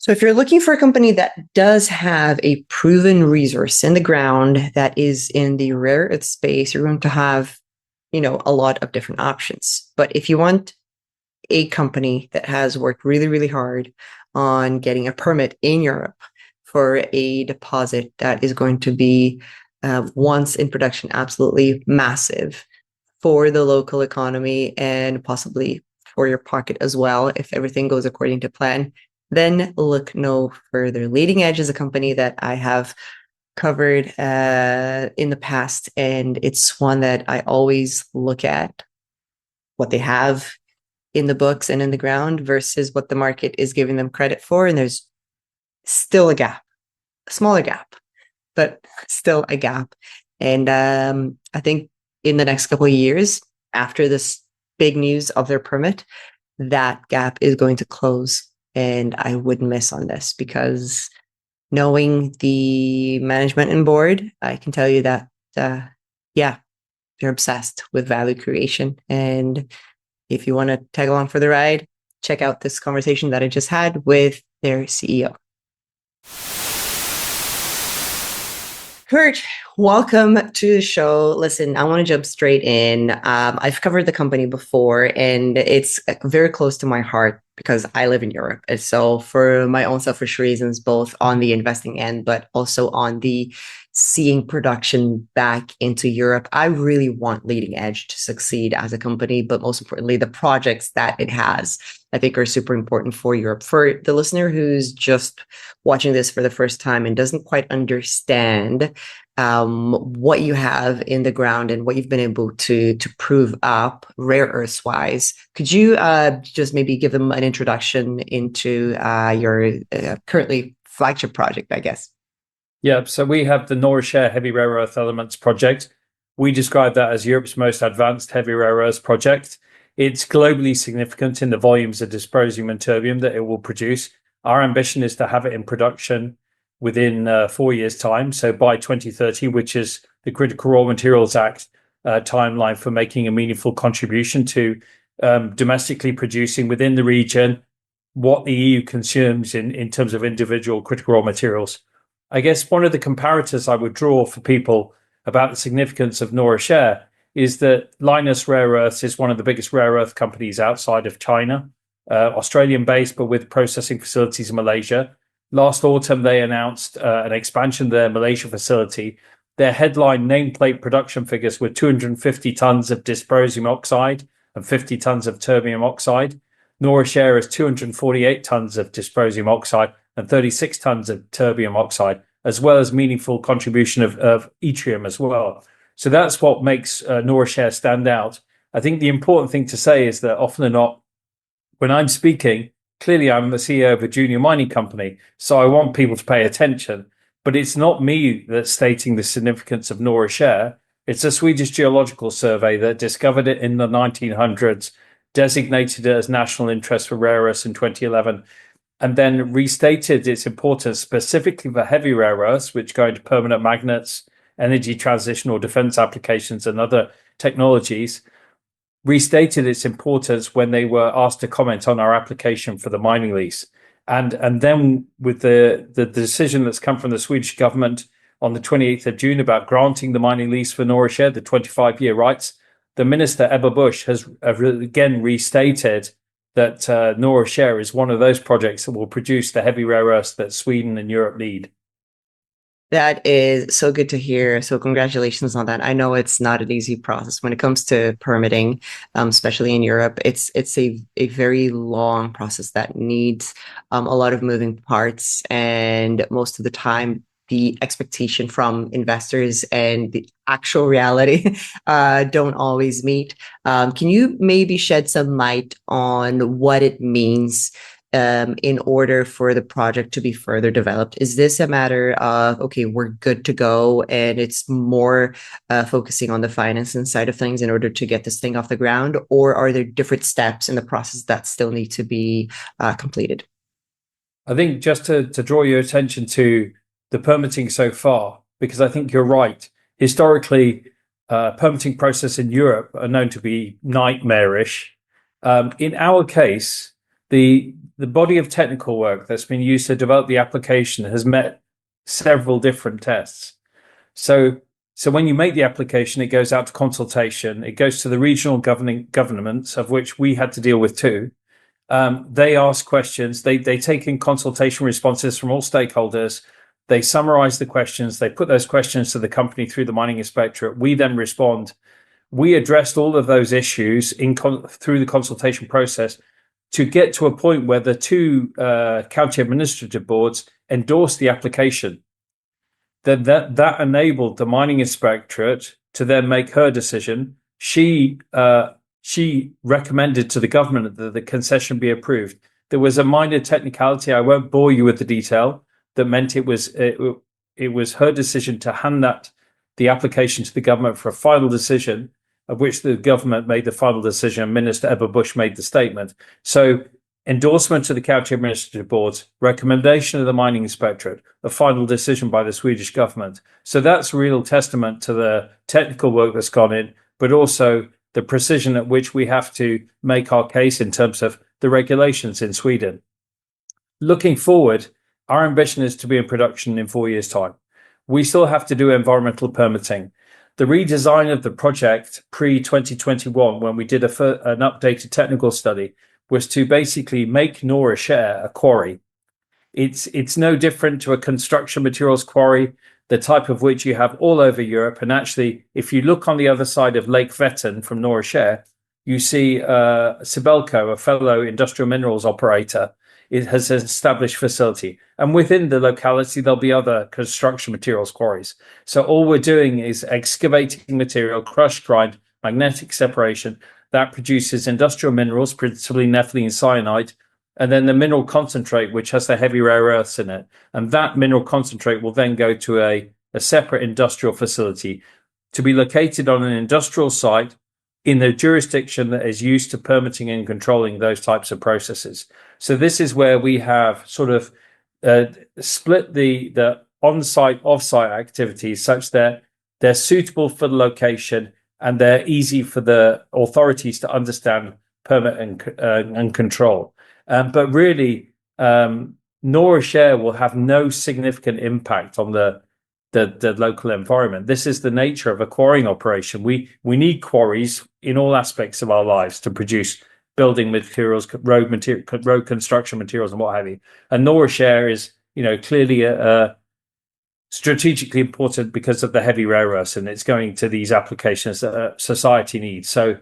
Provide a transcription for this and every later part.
So if you're looking for a company that does have a proven resource in the ground that is in the rare earth space, you're going to have, a lot of different options. But if you want a company that has worked really, really hard on getting a permit in Europe for a deposit that is going to be, once in production, absolutely massive for the local economy and possibly for your pocket as well, if everything goes according to plan, then look no further. Leading Edge is a company that I have covered in the past, and it's one that I always look at what they have in the books and in the ground versus what the market is giving them credit for. And there's still a gap, a smaller gap, but still a gap. And I think in the next couple of years, after this big news of their permit, that gap is going to close. And I wouldn't miss on this, because knowing the management and board, I can tell you that, they're obsessed with value creation. And if you want to tag along for the ride, check out this conversation that I just had with their CEO. Kurt, welcome to the show. Listen, I want to jump straight in. I've covered the company before, and it's very close to my heart because I live in Europe. And so for my own selfish reasons, both on the investing end, but also on the seeing production back into Europe, I really want Leading Edge to succeed as a company, but most importantly, the projects that it has, I think, are super important for Europe. For the listener who's just watching this for the first time and doesn't quite understand what you have in the ground and what you've been able to prove up rare earths wise, could you just maybe give them an introduction into your currently flagship project, I guess? Yeah, so we have the Norra Kärr Heavy Rare Earth Elements project. We describe that as Europe's most advanced heavy rare earths project. It's globally significant in the volumes of dysprosium and terbium that it will produce. Our ambition is to have it in production within 4 years' time, so by 2030, which is the Critical Raw Materials Act timeline for making a meaningful contribution to domestically producing within the region what the EU consumes in terms of individual critical raw materials. I guess one of the comparators I would draw for people about the significance of Norra Kärr is that Lynas Rare Earths is one of the biggest rare earth companies outside of China, Australian based, but with processing facilities in Malaysia. Last autumn, they announced an expansion of their Malaysia facility. Their headline nameplate production figures were 250 tons of dysprosium oxide and 50 tons of terbium oxide. Norra Kärr has 248 tons of dysprosium oxide and 36 tons of terbium oxide, as well as meaningful contribution of yttrium as well. So that's what makes Norra Kärr stand out. I think the important thing to say is that often or not, when I'm speaking, clearly I'm the CEO of a junior mining company, so I want people to pay attention. But it's not me that's stating the significance of Norra Kärr. It's a Swedish Geological Survey that discovered it in the 1900s, designated it as national interest for rare earths in 2011, and then restated its importance specifically for heavy rare earths, which go into permanent magnets, energy transition or defense applications and other technologies, restated its importance when they were asked to comment on our application for the mining lease. And then with the decision that's come from the Swedish government on the 28th of June about granting the mining lease for Norra Kärr, the 25-year rights, the Minister, Ebba Busch, has again restated that Norra Kärr is one of those projects that will produce the heavy rare earths that Sweden and Europe need. That is so good to hear. So congratulations on that. I know it's not an easy process when it comes to permitting, especially in Europe. It's a very long process that needs a lot of moving parts, and most of the time the expectation from investors and the actual reality don't always meet. Can you maybe shed some light on what it means in order for the project to be further developed? Is this a matter of, okay, we're good to go, and it's more focusing on the financing side of things in order to get this thing off the ground? Or are there different steps in the process that still need to be completed? I think just to draw your attention to the permitting so far, because I think you're right. Historically, permitting process in Europe are known to be nightmarish. In our case, the the body of technical work that's been used to develop the application has met several different tests. So when you make the application, it goes out to consultation. It goes to the regional governments, of which we had to deal with too. They ask questions. They take in consultation responses from all stakeholders. They summarize the questions. They put those questions to the company through the mining inspectorate. We then respond. We addressed all of those issues through the consultation process to get to a point where the two county administrative boards endorsed the application. Then that enabled the mining inspectorate to then make her decision. She recommended to the government that the concession be approved. There was a minor technicality, I won't bore you with the detail, that meant it was her decision to hand the application to the government for a final decision, of which the government made the final decision. Minister Ebba Bush made the statement. So endorsement to the county administrative boards, recommendation of the mining inspectorate, a final decision by the Swedish government. So that's a real testament to the technical work that's gone in, but also the precision at which we have to make our case in terms of the regulations in Sweden. Looking forward, our ambition is to be in production in 4 years' time. We still have to do environmental permitting. The redesign of the project pre-2021, when we did an updated technical study, was to basically make Norra Kärr a quarry. It's no different to a construction materials quarry, the type of which you have all over Europe. And actually, if you look on the other side of Lake Vättern from Norra Kärr, you see Sibelco, a fellow industrial minerals operator. It has an established facility. And within the locality, there'll be other construction materials quarries. So all we're doing is excavating material, crush, grind, magnetic separation, that produces industrial minerals, principally nepheline cyanide, and then the mineral concentrate, which has the heavy rare earths in it. And that mineral concentrate will then go to a separate industrial facility to be located on an industrial site in the jurisdiction that is used to permitting and controlling those types of processes. So this is where we have sort of split the on-site, off-site activities such that they're suitable for the location and they're easy for the authorities to understand, permit and control. But really, Norra Kärr will have no significant impact on the local environment. This is the nature of a quarrying operation. We need quarries in all aspects of our lives to produce building materials, road construction materials, and what have you. And Norra Kärr is, clearly strategically important because of the heavy rare earths, and it's going to these applications that society needs. So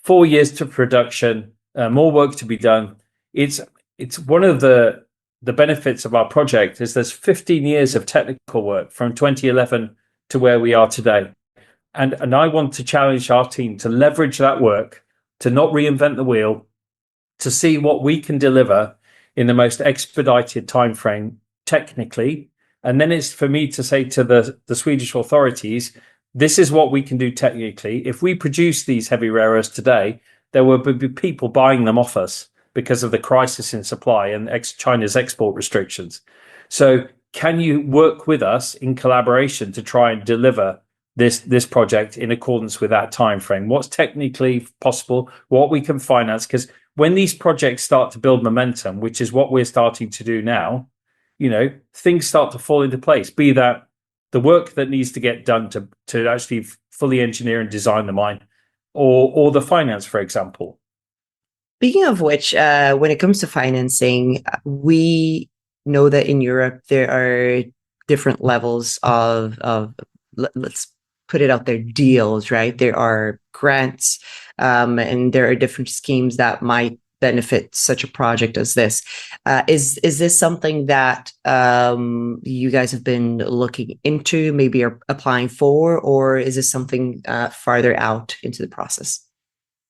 4 years to production, more work to be done. It's one of the benefits of our project is there's 15 years of technical work from 2011 to where we are today. And I want to challenge our team to leverage that work, to not reinvent the wheel, to see what we can deliver in the most expedited timeframe technically. And then it's for me to say to the Swedish authorities, this is what we can do technically. If we produce these heavy rare earths today, there will be people buying them off us because of the crisis in supply and China's export restrictions. So can you work with us in collaboration to try and deliver this project in accordance with that time frame? What's technically possible, what we can finance? Because when these projects start to build momentum, which is what we're starting to do now, things start to fall into place, be that the work that needs to get done to actually fully engineer and design the mine, or the finance, for example. Speaking of which, when it comes to financing, we know that in Europe there are different levels of let's put it out there, deals, right? There are grants, and there are different schemes that might benefit such a project as this. Is this something that you guys have been looking into, maybe are applying for, or is this something farther out into the process?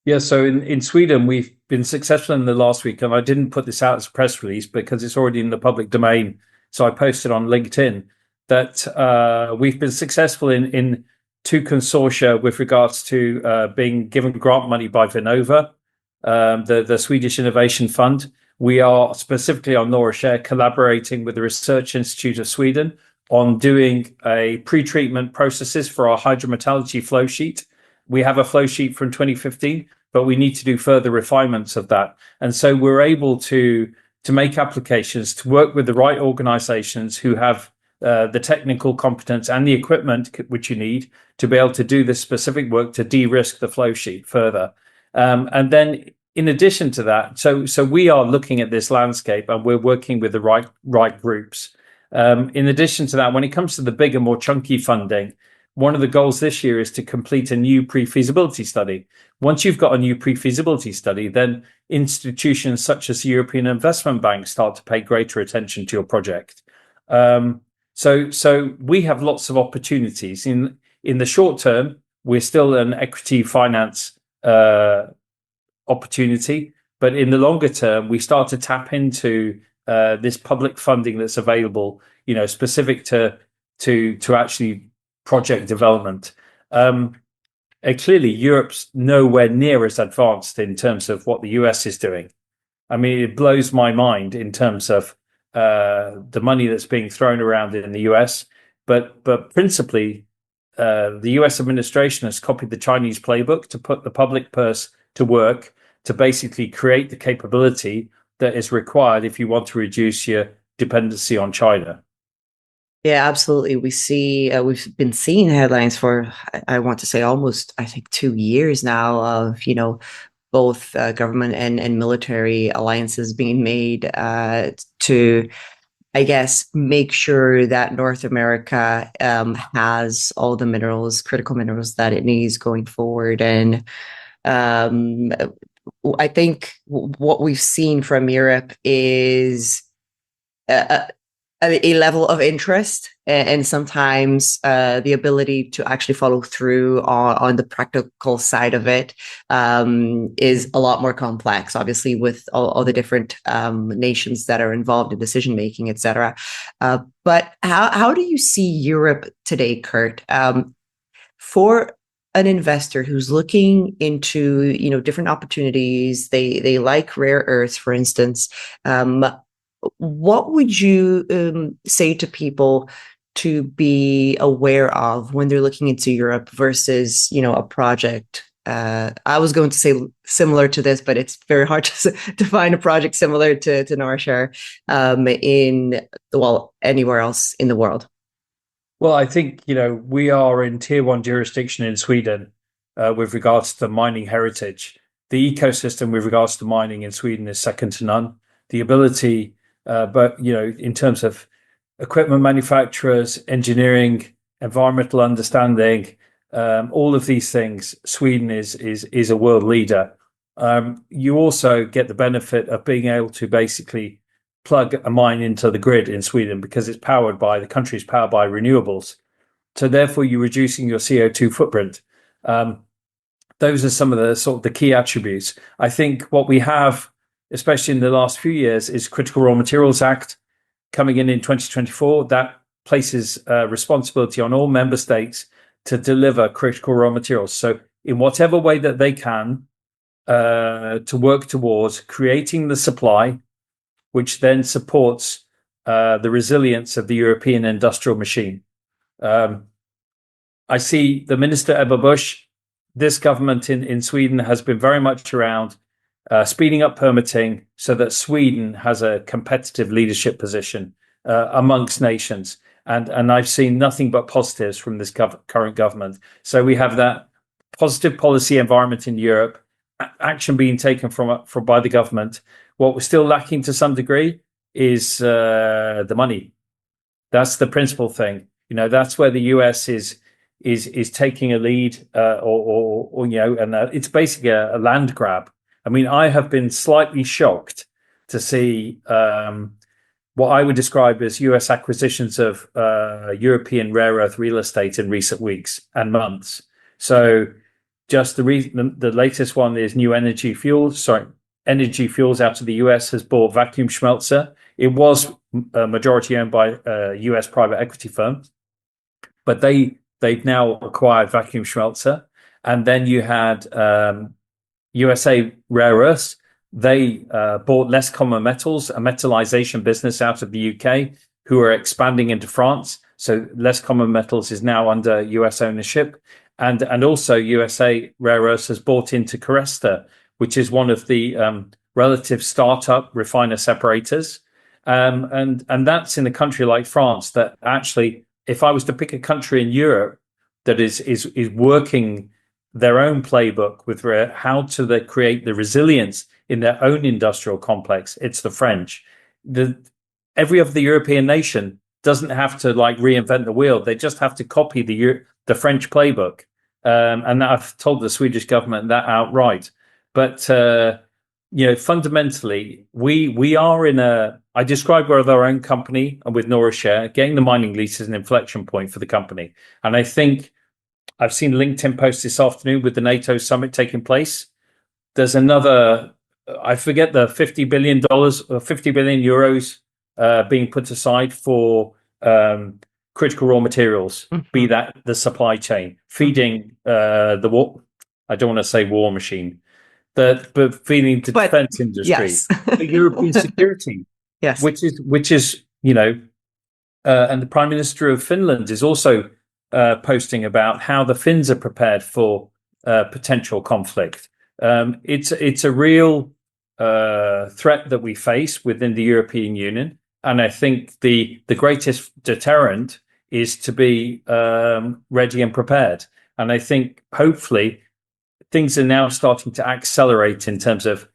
Yeah, so in Sweden, we've been successful in the last week, and I didn't put this out as a press release because it's already in the public domain. So I posted on LinkedIn that we've been successful in two consortia with regards to being given grant money by Vinnova, the Swedish Innovation Fund. We are specifically on Norra Kärr collaborating with the Research Institute of Sweden on doing a pre-treatment processes for our hydrometallurgy flow sheet. We have a flow sheet from 2015, but we need to do further refinements of that. And so we're able to make applications, to work with the right organizations who have the technical competence and the equipment which you need to be able to do this specific work to de-risk the flow sheet further. And then in addition to that, so we are looking at this landscape and we're working with the right groups. In addition to that, when it comes to the bigger, more chunky funding, one of the goals this year is to complete a new pre-feasibility study. Once you've got a new pre-feasibility study, then institutions such as the European Investment Bank start to pay greater attention to your project. So we have lots of opportunities. In the short term, we're still an equity finance opportunity, but in the longer term, we start to tap into this public funding that's available, specific to actually project development. Clearly, Europe's nowhere near as advanced in terms of what the US is doing. I mean, it blows my mind in terms of the money that's being thrown around in the US, but principally, the US administration has copied the Chinese playbook to put the public purse to work to basically create the capability that is required if you want to reduce your dependency on China. Yeah, absolutely. We've been seeing headlines for, I want to say almost, I think 2 years now of, both government and military alliances being made to, I guess, make sure that North America has all the minerals, critical minerals that it needs going forward. And I think what we've seen from Europe is a level of interest and sometimes the ability to actually follow through on the practical side of it is a lot more complex, obviously, with all the different nations that are involved in decision making, etc. But how do you see Europe today, Kurt? For an investor who's looking into different opportunities, they like rare earths, for instance. What would you say to people to be aware of when they're looking into Europe versus, a project? I was going to say similar to this, but it's very hard to find a project similar to Norra Kärr anywhere else in the world. Well, I think, we are in tier 1 jurisdiction in Sweden with regards to mining heritage. The ecosystem with regards to mining in Sweden is second to none. The ability, but in terms of equipment manufacturers, engineering, environmental understanding, all of these things, Sweden is a world leader. You also get the benefit of being able to basically plug a mine into the grid in Sweden because the country is powered by renewables. So therefore, you're reducing your CO2 footprint. Those are some of the sort of the key attributes. I think what we have, especially in the last few years, is Critical Raw Materials Act coming in 2024. That places responsibility on all member states to deliver critical raw materials. So in whatever way that they can, to work towards creating the supply, which then supports the resilience of the European industrial machine. I see the Minister Ebba Busch. This government in Sweden has been very much around speeding up permitting so that Sweden has a competitive leadership position amongst nations. And I've seen nothing but positives from this current government. So we have that positive policy environment in Europe, action being taken by the government. What we're still lacking to some degree is the money. That's the principal thing. That's where the US is taking a lead, and it's basically a land grab. I mean, I have been slightly shocked to see what I would describe as US acquisitions of European rare earth real estate in recent weeks and months. So just the latest one is New Energy Fuels. Energy Fuels out of the US has bought Vacuum Schmelzer. It was majority owned by a US private equity firm, but they've now acquired Vacuum Schmelzer. And then you had USA Rare Earths. They bought Less Common Metals, a metallization business out of the UK, who are expanding into France. So Less Common Metals is now under US ownership. And also USA Rare Earths has bought into Caresta, which is one of the relative startup refiner separators. And that's in a country like France that actually, if I was to pick a country in Europe that is working their own playbook with how to create the resilience in their own industrial complex, it's the French. Every other European nation doesn't have to like reinvent the wheel. They just have to copy the French playbook. And I've told the Swedish government that outright. But fundamentally, we are I describe we're our own company, and with Norra Kärr, getting the mining lease is an inflection point for the company. And I think I've seen LinkedIn posts this afternoon with the NATO summit taking place. There's another, I forget the $50 billion or 50 billion euros being put aside for critical raw materials, be that the supply chain, feeding the war. I don't want to say war machine, but feeding the defense industry, yes. the European security, yes, which is and the Prime Minister of Finland is also posting about how the Finns are prepared for potential conflict. It's a real threat that we face within the European Union. And I think the greatest deterrent is to be ready and prepared. And I think hopefully things are now starting to accelerate in terms of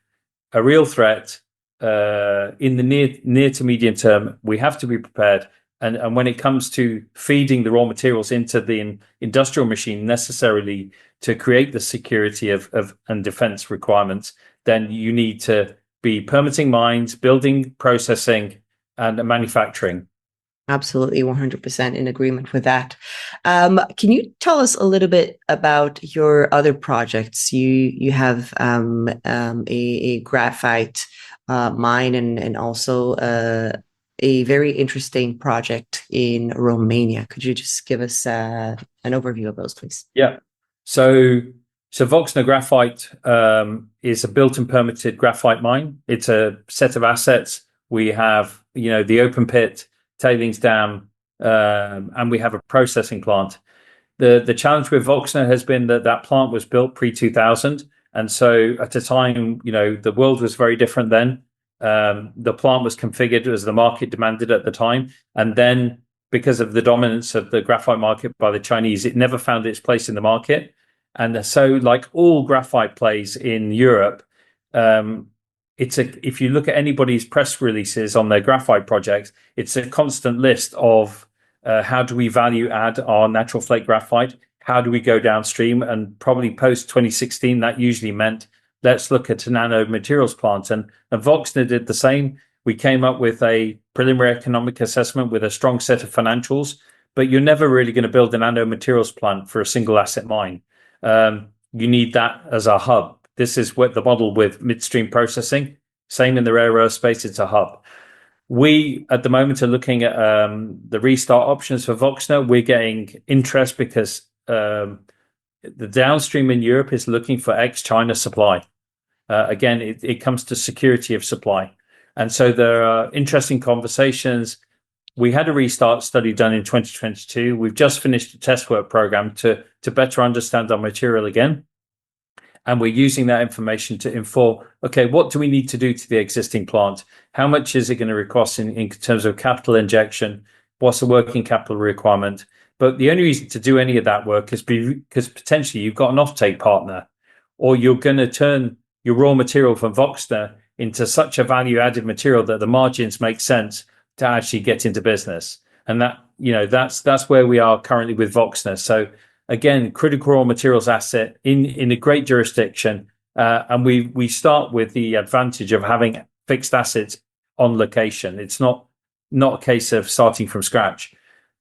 a real threat in the near to medium term. We have to be prepared. And when it comes to feeding the raw materials into the industrial machine necessarily to create the security of and defense requirements, then you need to be permitting mines, building, processing, and manufacturing. Absolutely, 100% in agreement with that. Can you tell us a little bit about your other projects? You have a graphite mine and also a very interesting project in Romania. Could you just give us an overview of those, please? Yeah. So Voxna Graphite is a built and permitted graphite mine. It's a set of assets. We have, the open pit, tailings dam, and we have a processing plant. The challenge with Voxna has been that plant was built pre-2000. And so at the time, the world was very different then. The plant was configured as the market demanded at the time. And then because of the dominance of the graphite market by the Chinese, it never found its place in the market. And so like all graphite plays in Europe, if you look at anybody's press releases on their graphite projects, it's a constant list of how do we value add our natural flake graphite? How do we go downstream? And probably post 2016, that usually meant let's look at a nano materials plant. And Voxna did the same. We came up with a preliminary economic assessment with a strong set of financials, but you're never really going to build a nano materials plant for a single asset mine. You need that as a hub. This is what the model with midstream processing. Same in the rare earth space, it's a hub. We, at the moment, are looking at the restart options for Voxna. We're getting interest because the downstream in Europe is looking for ex-China supply. Again, it comes to security of supply. And so there are interesting conversations. We had a restart study done in 2022. We've just finished a test work program to better understand our material again. And we're using that information to inform, okay, what do we need to do to the existing plant? How much is it going to cost in terms of capital injection? What's the working capital requirement? But the only reason to do any of that work is because potentially you've got an offtake partner, or you're going to turn your raw material from Voxna into such a value-added material that the margins make sense to actually get into business. And that's where we are currently with Voxna. So again, critical raw materials asset in a great jurisdiction. And we start with the advantage of having fixed assets on location. It's not a case of starting from scratch.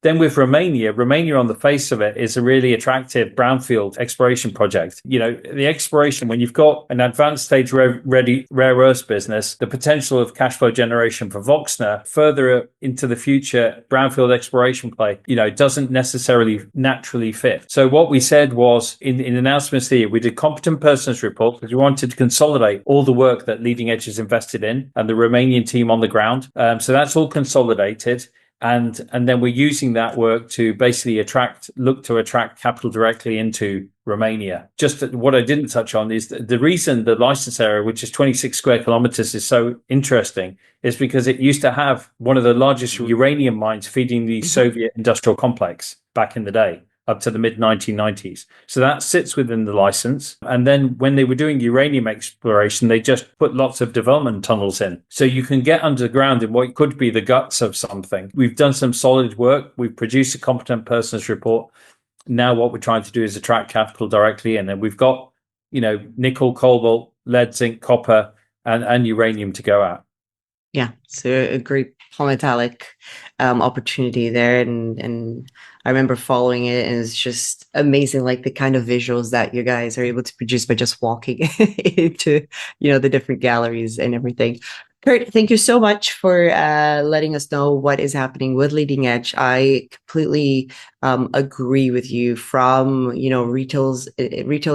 Then with Romania on the face of it is a really attractive brownfield exploration project. The exploration, when you've got an advanced stage ready rare earths business, the potential of cash flow generation for Voxna further into the future brownfield exploration play, doesn't necessarily naturally fit. So what we said was in announcements here, we did competent persons report because we wanted to consolidate all the work that Leading Edge has invested in and the Romanian team on the ground. So that's all consolidated. And then we're using that work to basically look to attract capital directly into Romania. Just what I didn't touch on is the reason the license area, which is 26 square kilometers, is so interesting is because it used to have one of the largest uranium mines feeding the Soviet industrial complex back in the day, up to the mid 1990s. So that sits within the license. And then when they were doing uranium exploration, they just put lots of development tunnels in. So you can get underground in what could be the guts of something. We've done some solid work. We've produced a competent persons report. Now what we're trying to do is attract capital directly in. And we've got, nickel, cobalt, lead, zinc, copper, and uranium to go at. Yeah, so a great polymetallic opportunity there, and I remember following it, and it's just amazing, like the kind of visuals that you guys are able to produce by just walking into the different galleries and everything. Kurt, thank you so much for letting us know what is happening with Leading Edge. I completely agree with you from retail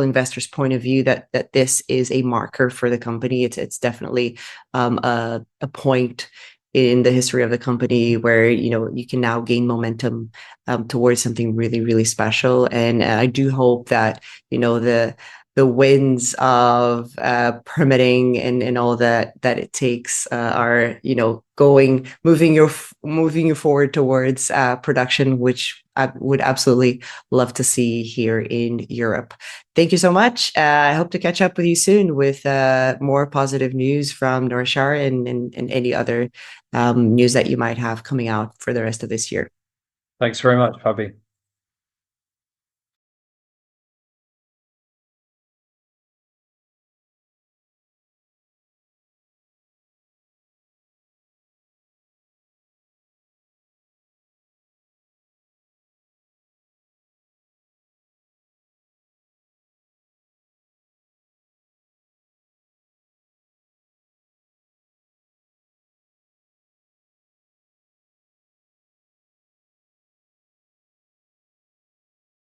investors' point of view that this is a marker for the company. It's definitely a point in the history of the company where you can now gain momentum towards something really, really special. And I do hope that the wins of permitting and all that it takes are moving you forward towards production, which I would absolutely love to see here in Europe. Thank you so much. I hope to catch up with you soon with more positive news from Norra Kärr and any other news that you might have coming out for the rest of this year. Thanks very much, Fabi.